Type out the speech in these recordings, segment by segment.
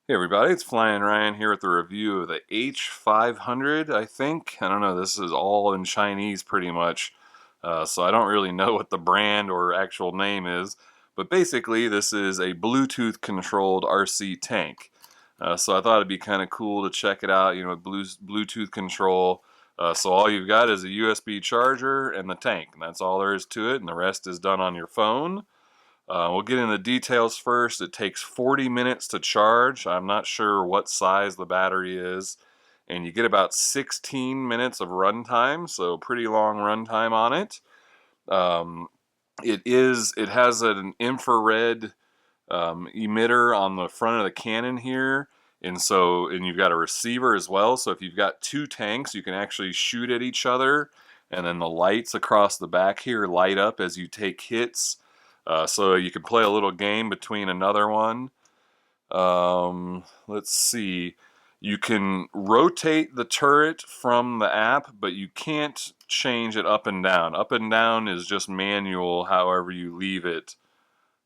Hey everybody, it's Flyin Ryan here with a review of the H500, I think. I don't know, this is all in Chinese pretty much, so I don't really know what the brand or actual name is, but basically this is a Bluetooth controlled RC tank. So I thought it'd be kind of cool to check it out, with Bluetooth control. So all you've got is a USB charger and the tank, and that's all there is to it, and the rest is done on your phone. We'll get into the details first. It takes 40 minutes to charge. I'm not sure what size the battery is. And you get about 16 minutes of runtime, so pretty long runtime on it. Um, it has an infrared emitter on the front of the cannon here. And you've got a receiver as well. So if you've got two tanks, you can actually shoot at each other. And then the lights across the back here light up as you take hits. So you can play a little game between another one. Let's see. You can rotate the turret from the app, but you can't change it up and down. Up and down is just manual, however you leave it.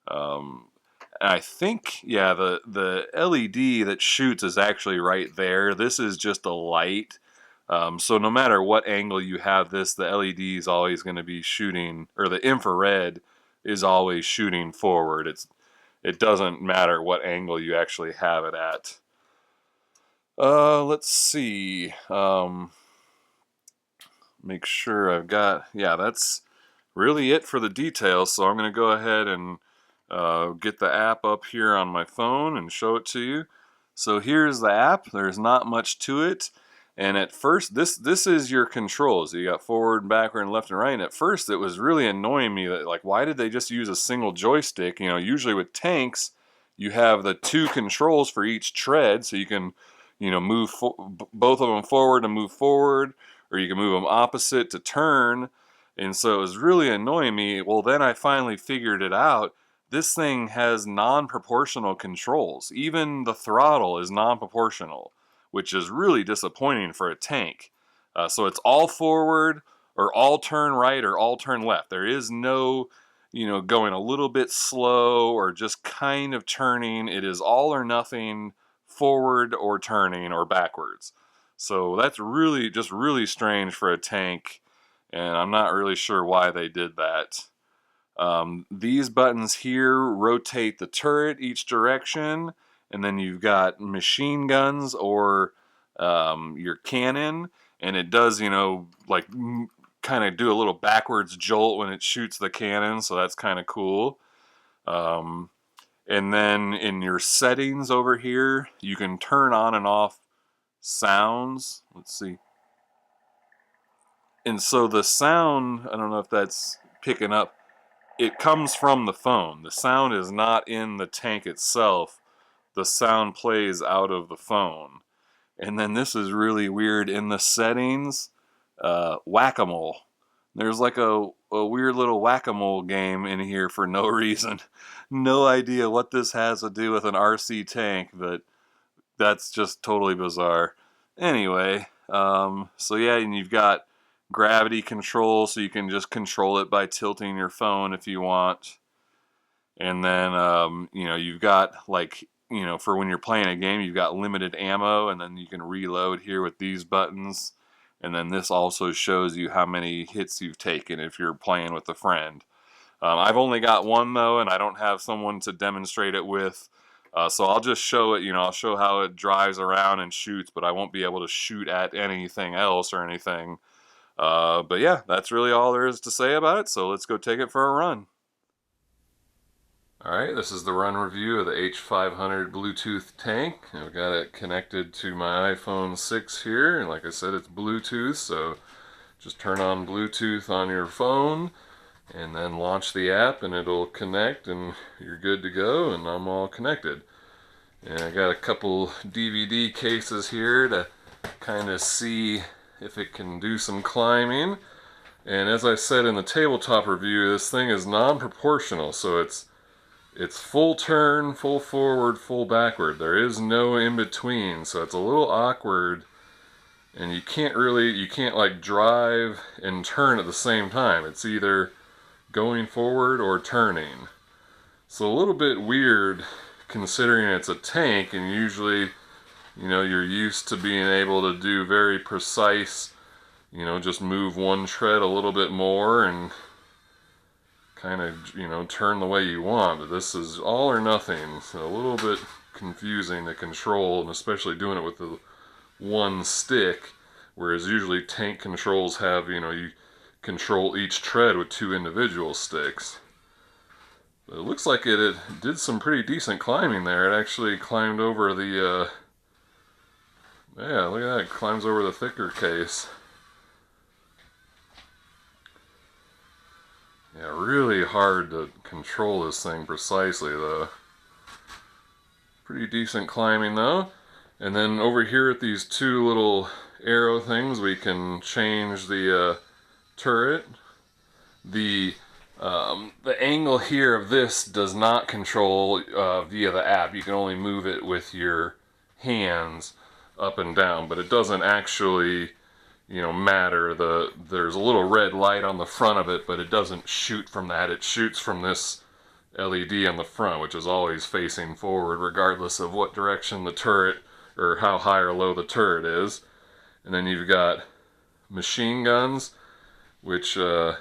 I think, yeah, the LED that shoots is actually right there. This is just a light. So no matter what angle you have this, the LED is always going to be shooting, or the infrared is always shooting forward. It doesn't matter what angle you actually have it at. Let's see. Make sure I've got, yeah, that's really it for the details. So I'm going to go ahead and get the app up here on my phone and show it to you. So here's the app. There's not much to it. And at first, this is your controls. You got forward, backward, and left and right. And at first, it was really annoying me that, like, why did they just use a single joystick? Usually with tanks, you have the two controls for each tread, so you can, move both of them forward to move forward, or you can move them opposite to turn. And so it was really annoying me. Well, then I finally figured it out. This thing has non-proportional controls. Even the throttle is non-proportional, which is really disappointing for a tank. So it's all forward, or all turn right, or all turn left. There is no, going a little bit slow or just kind of turning. It is all or nothing, forward or turning or backwards. So that's really strange for a tank, and I'm not really sure why they did that. These buttons here rotate the turret each direction, and then you've got machine guns or your cannon, and it does, like kind of do a little backwards jolt when it shoots the cannon, so that's kind of cool. And then in your settings over here, you can turn on and off sounds. Let's see. And so the sound, I don't know if that's picking up, it comes from the phone. The sound is not in the tank itself. The sound plays out of the phone. And then this is really weird. In the settings, whack-a-mole. There's like a weird little whack-a-mole game in here for no reason. No idea what this has to do with an RC tank, but that's just totally bizarre. Anyway, so yeah, and you've got gravity control, so you can just control it by tilting your phone if you want. And then, you've got, like, for when you're playing a game, you've got limited ammo, and then you can reload here with these buttons. And then this also shows you how many hits you've taken if you're playing with a friend. I've only got one, though, and I don't have someone to demonstrate it with. So I'll just show it, I'll show how it drives around and shoots, but I won't be able to shoot at anything else or anything. But yeah, that's really all there is to say about it, so let's go take it for a run. Alright, this is the run review of the H500 Bluetooth tank. I've got it connected to my iPhone 6 here, and like I said, it's Bluetooth, so just turn on Bluetooth on your phone, and then launch the app, and it'll connect, and you're good to go, and I'm all connected. And I got a couple DVD cases here to kind of see if it can do some climbing. And as I said in the tabletop review, this thing is non-proportional, so it's full turn, full forward, full backward. There is no in between, so it's a little awkward, and you can't like drive and turn at the same time. It's either going forward or turning. So a little bit weird considering it's a tank, and usually, you know, you're used to being able to do very precise, you know, just move one tread a little bit more and kind of, you know, turn the way you want. But this is all or nothing, so a little bit confusing to control, and especially doing it with the one stick, whereas usually tank controls have, you know, you control each tread with two individual sticks. But it looks like it did some pretty decent climbing there. It actually climbed over the, yeah, look at that, it climbs over the thicker case. Yeah, really hard to control this thing precisely though. Pretty decent climbing though. And then over here at these two little arrow things, we can change the turret. The angle here of this does not control via the app. You can only move it with your hands up and down, but it doesn't actually, you know, matter. There's a little red light on the front of it, but it doesn't shoot from that. It shoots from this LED on the front, which is always facing forward regardless of what direction the turret, or how high or low the turret is. And then you've got machine guns, which I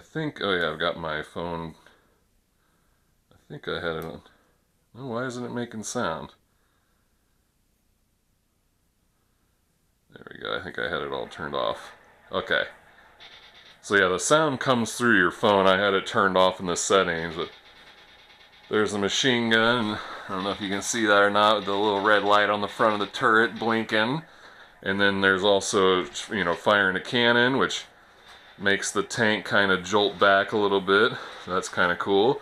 think, oh yeah, I've got my phone, I think I had it on. Oh, why isn't it making sound? There we go, I think I had it all turned off. Okay. So yeah, the sound comes through your phone. I had it turned off in the settings, but there's the machine gun. I don't know if you can see that or not, with the little red light on the front of the turret blinking. And then there's also, you know, firing a cannon, which makes the tank kind of jolt back a little bit. So that's kind of cool.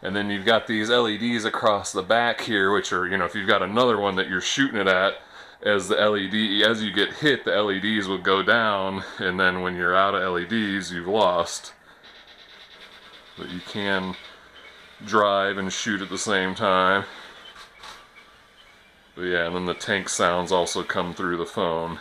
And then you've got these LEDs across the back here, which are, you know, if you've got another one that you're shooting it at, as the LED, as you get hit, the LEDs will go down, and then when you're out of LEDs, you've lost. But you can drive and shoot at the same time. But yeah, and then the tank sounds also come through the phone.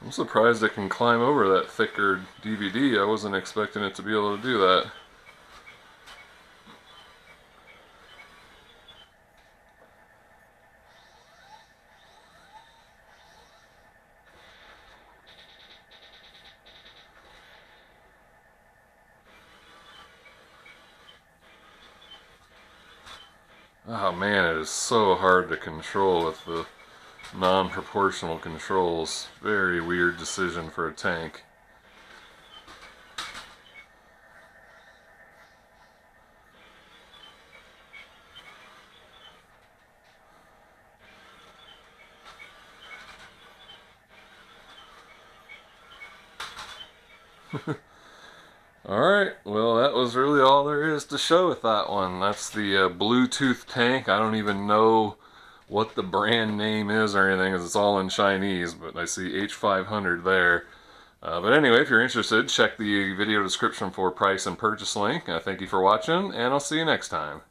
I'm surprised it can climb over that thicker DVD. I wasn't expecting it to be able to do that. Oh man, it is so hard to control with the non-proportional controls. Very weird decision for a tank. Alright, well that was really all there is to show with that one. That's the Bluetooth tank. I don't even know what the brand name is or anything, because it's all in Chinese, but I see H500 there. But anyway, if you're interested, check the video description for price and purchase link. Thank you for watching, and I'll see you next time.